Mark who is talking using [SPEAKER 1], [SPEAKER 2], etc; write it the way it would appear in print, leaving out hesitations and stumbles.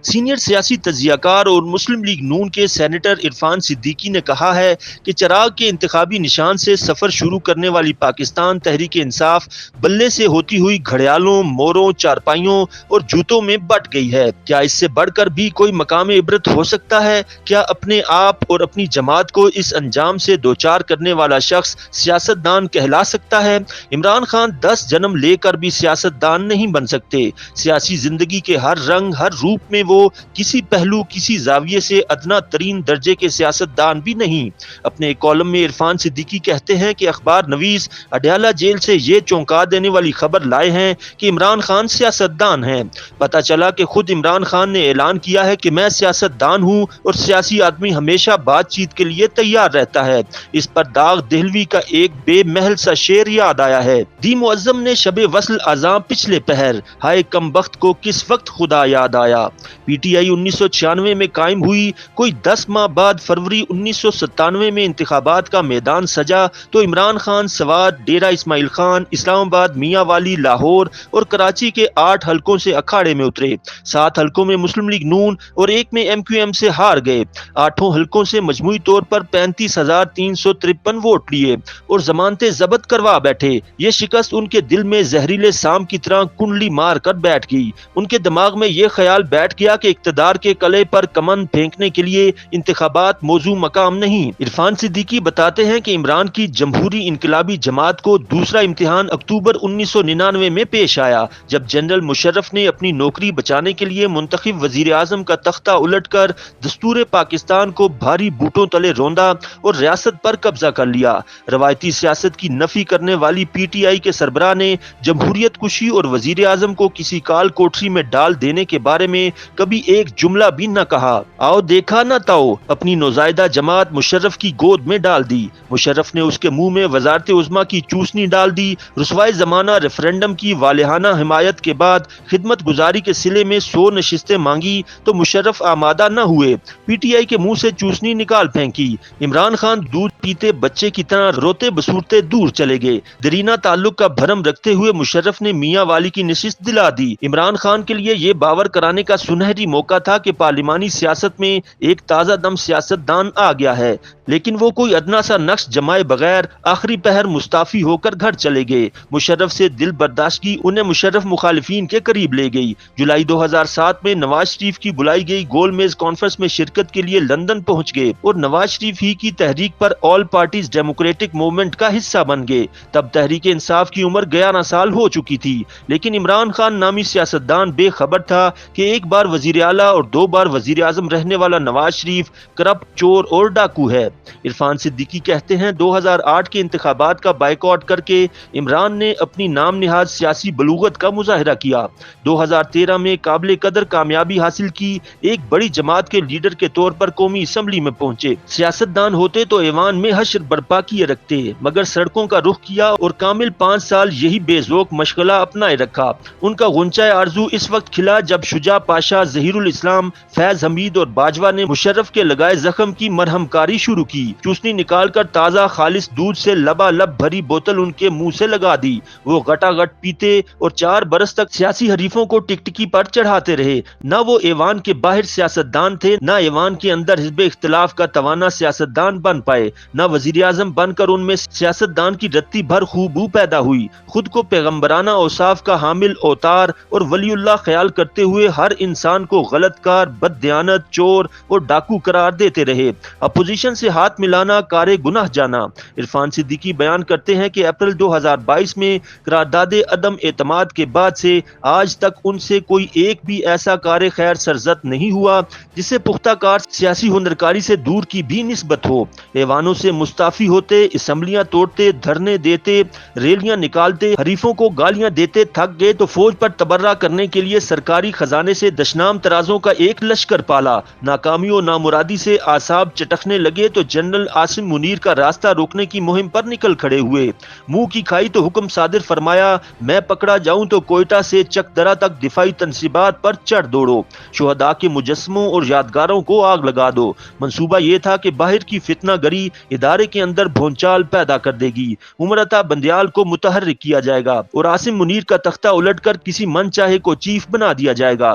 [SPEAKER 1] Senior سیاسی تجزیہ کار اور مسلم لیگ نون کے سینیٹر عرفان صدیقی نے کہا ہے کہ چراغ کے انتخابی نشان سے سفر شروع کرنے والی پاکستان تحریک انصاف بلے سے ہوتی ہوئی گھڑیالوں، موروں، چارپائیوں اور جوتوں میں بٹ گئی ہے۔ کیا اس سے بڑھ کر بھی کوئی مقام عبرت ہو سکتا ہے؟ کیا اپنے آپ اور اپنی جماعت کو اس انجام سے دوچار کرنے والا شخص سیاستدان کہلا سکتا ہے؟ عمران خان 10 جنم لے کر بھی سیاستدان نہیں بن سکتے۔ سیاسی زندگی کے ہر رنگ، ہر روپ میں وہ کسی پہلو، کسی زاویے سے ادنا ترین درجے کے سیاستدان بھی نہیں۔ اپنے ایک کالم میں عرفان صدیقی کہتے ہیں کہ اخبار نویس اڈیالہ جیل سے یہ چونکا دینے والی خبر لائے ہیں کہ عمران خان سیاستدان ہیں۔ پتہ چلا کہ خود عمران خان نے اعلان کیا ہے کہ میں سیاستدان ہوں اور سیاسی آدمی ہمیشہ بات چیت کے لیے تیار رہتا ہے۔ اس پر داغ دہلوی کا ایک بے محل سا شعر یاد آیا ہے: دی معظم نے شب وصل اذاں پچھلے پہر، ہائے کم بخت کو کس وقت خدا یاد آیا۔ پی ٹی آئی 1996 میں قائم ہوئی، کوئی 10 ماہ بعد فروری 1997 میں انتخابات کا میدان سجا تو عمران خان سوات، ڈیرہ اسماعیل خان، اسلام آباد، میاں والی، لاہور اور کراچی کے 8 حلقوں سے اکھاڑے میں اترے۔ 7 حلقوں میں مسلم لیگ نون اور ایک میں ایم کیو ایم سے ہار گئے۔ 8 حلقوں سے مجموعی طور پر 35,353 ووٹ لیے اور ضمانتیں ضبط کروا بیٹھے۔ یہ شکست ان کے دل میں زہریلے سام کی طرح کنڈلی مار کر بیٹھ گئی۔ ان کے دماغ میں یہ خیال بیٹھ گیا کہ اقتدار کے قلعے پر کمند پھینکنے کے لیے انتخابات موزوں مقام نہیں۔ عرفان صدیقی بتاتے ہیں کہ عمران کی جمہوری انقلابی جماعت کو دوسرا امتحان اکتوبر 1999 میں پیش آیا، جب جنرل مشرف نے اپنی نوکری بچانے کے لیے منتخب وزیر اعظم کا تختہ الٹ کر دستور پاکستان کو بھاری بوٹوں تلے روندا اور ریاست پر قبضہ کر لیا۔ روایتی سیاست کی نفی کرنے والی پی ٹی آئی کے سربراہ نے جمہوریت کشی اور وزیر اعظم کو کسی کال کوٹری میں ڈال دینے کے بارے میں کبھی ایک جملہ بھی نہ کہا۔ آؤ دیکھا نہ تاؤ اپنی نوزائیدہ جماعت مشرف کی گود میں ڈال دی۔ مشرف نے اس کے منہ میں وزارت عظمیٰ کی چوسنی ڈال دی۔ رسوائے زمانہ ریفرنڈم کی والہانہ حمایت کے بعد خدمت گزاری کے صلے میں 100 نشستیں مانگی تو مشرف آمادہ نہ ہوئے۔ پی ٹی آئی کے منہ سے چوسنی نکال پھینکی۔ عمران خان دودھ پیتے بچے کی طرح روتے بسورتے دور چلے گئے۔ دیرینہ تعلق کا بھرم رکھتے ہوئے مشرف نے میاں والی کی نشست دلا دی۔ عمران خان کے لیے یہ باور کرانے کا سنہری موقع تھا کہ پارلیمانی سیاست میں ایک تازہ دم سیاستدان آ گیا ہے، لیکن وہ کوئی ادنا سا نقش جمائے بغیر آخری پہر مستعفی ہو کر گھر چلے گئے۔ مشرف سے دل برداشتگی انہیں مشرف مخالفین کے قریب لے گئی۔ جولائی 2007 میں نواز شریف کی بلائی گئی گول میز کانفرنس میں شرکت کے لیے لندن پہنچ گئے اور نواز شریف ہی کی تحریک پر آل پارٹیز ڈیموکریٹک موومنٹ کا حصہ بن گئے۔ تب تحریک انصاف کی عمر 11 سال ہو چکی تھی، لیکن عمران خان نامی سیاستدان بے خبر تھا کہ ایک بار وزیر اعلیٰ اور 2 بار وزیر اعظم رہنے والا نواز شریف کرپٹ، چور اور ڈاکو ہے۔ عرفان صدیقی کہتے ہیں 2008 کے انتخابات کا بائیکاٹ کر کے عمران نے اپنی نام نہاد سیاسی بلوغت کا مظاہرہ کیا۔ 2013 میں قابل قدر کامیابی حاصل کی، ایک بڑی جماعت کے لیڈر کے طور پر قومی اسمبلی میں پہنچے۔ سیاستدان ہوتے تو ایوان میں حشر برپا کیے رکھتے، مگر سڑکوں کا رخ کیا اور کامل 5 سال یہی بے ذوق مشغلہ اپنائے رکھا۔ ان کا غنچۂ آرزو اس وقت کھلا جب شجاع پاشا، ظہیر الاسلام، فیض حمید اور باجوہ نے مشرف کے لگائے زخم کی مرہم کاری شروع کی۔ چوسنی نکال کر تازہ خالص دودھ سے لبالب بھری بوتل ان کے منہ سے لگا دی۔ وہ گٹا گٹ پیتے اور 4 برس تک سیاسی حریفوں کو ٹکٹکی پر چڑھاتے رہے۔ نہ وہ ایوان کے باہر سیاستدان تھے، نہ ایوان کے اندر حزب اختلاف کا توانا سیاستدان بن پائے، نہ وزیر اعظم بن کر ان میں سیاستدان کی رتی بھر خوبو پیدا ہوئی۔ خود کو پیغمبرانہ اوصاف کا حامل اوتار اور ولی اللہ خیال کرتے ہوئے ہر انسان کو غلط کار، بد دیانت، چور اور ڈاکو قرار دیتے رہے۔ اپوزیشن سے ہاتھ ملانا کارے گناہ جانا۔ عرفان صدیقی بیان کرتے ہیں کہ اپریل 2022 میں قرارداد عدم اعتماد کے بعد سے آج تک ان سے کوئی ایک بھی ایسا کار خیر سرزد نہیں ہوا جسے پختہ کار سیاسی ہنرکاری سے دور کی بھی نسبت ہو۔ ایوانوں سے مستعفی ہوتے، اسمبلیاں توڑتے، دھرنے دیتے، ریلیاں نکالتے، حریفوں کو گالیاں دیتے تھک گئے تو فوج پر تبرہ کرنے کے لیے سرکاری خزانے سے دشنام ترازوں کا ایک لشکر پالا۔ ناکامی و نامرادی سے اعصاب چٹکنے لگے تو جنرل عاصم منیر کا راستہ روکنے کی مہم پر نکل کھڑے ہوئے۔ منہ کی کھائی تو حکم صادر فرمایا، میں پکڑا جاؤں تو کوئٹہ سے چک درہ تک دفاعی تنصیبات پر چڑھ دوڑو، شہداء کے مجسموں اور یادگاروں کو آگ لگا دو۔ منصوبہ یہ تھا کہ باہر کی فتنہ گری ادارے کے اندر بھونچال پیدا کر دے گی، عمر عطا بندیال کو متحرک کیا جائے گا اور عاصم منیر کا تختہ الٹ کر کسی من چاہے کو چیف بنا دیا جائے گا۔